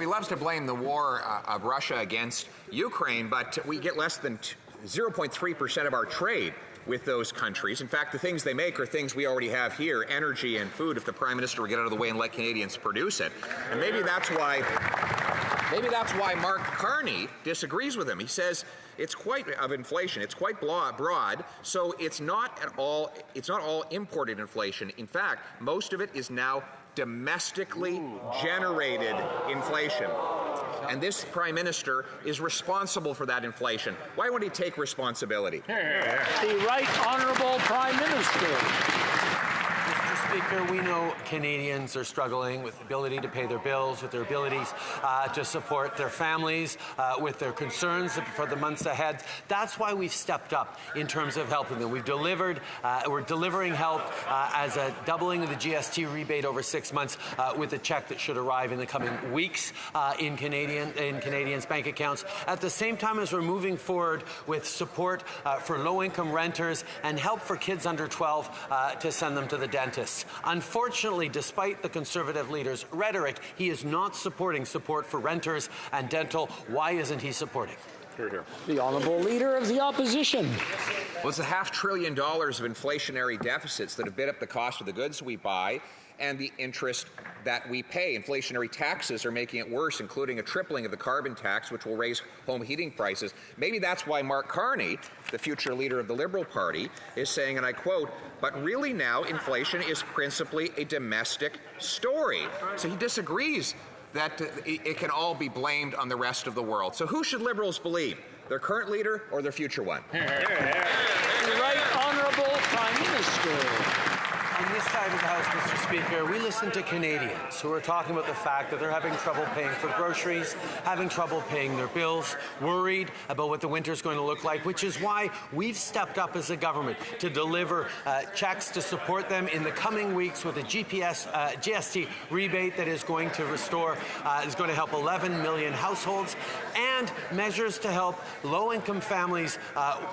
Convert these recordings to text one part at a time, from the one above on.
he loves to blame the war of Russia against Ukraine, but we get less than 0.3% of our trade with those countries. In fact, the things they make are things we already have here, energy and food, if the Prime Minister would get out of the way and let Canadians produce it. And maybe that's why Mark Carney disagrees with him. He says it's quite of inflation. It's quite broad, so it's not all imported inflation. In fact, most of it is now domestically generated inflation. And this Prime Minister is responsible for that inflation. Why won't he take responsibility? The Right Honourable Prime Minister. Speaker, we know Canadians are struggling with the ability to pay their bills, with their abilities to support their families, with their concerns for the months ahead. That's why we've stepped up in terms of helping them. We're delivering help as a doubling of the GST rebate over 6 months with a check that should arrive in the coming weeks in Canadians' bank accounts. At the same time as we're moving forward with support for low-income renters and help for kids under 12 to send them to the dentist. Unfortunately, despite the Conservative leader's rhetoric, he is not supporting support for renters and dental. Why isn't he supporting? The Honourable Leader of the Opposition. Well, it's $500 billion of inflationary deficits that have bid up the cost of the goods we buy and the interest that we pay. Inflationary taxes are making it worse, including a tripling of the carbon tax, which will raise home heating prices. Maybe that's why Mark Carney, the future leader of the Liberal Party, is saying, and I quote, "But really now inflation is principally a domestic story." So he disagrees that it can all be blamed on the rest of the world. So who should Liberals believe? Their current leader or their future one? The Right Honourable Prime Minister. On this side of the House, Mr. Speaker, we listen to Canadians who are talking about the fact that they're having trouble paying for groceries, having trouble paying their bills, worried about what the winter's going to look like, which is why we've stepped up as a government to deliver checks to support them in the coming weeks with a GST rebate that is going to help 11 million households, and measures to help low-income families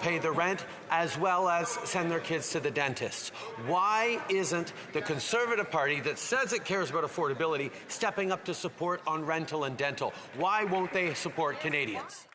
pay the rent as well as send their kids to the dentist. Why isn't the Conservative Party that says it cares about affordability stepping up to support on rental and dental? Why won't they support Canadians?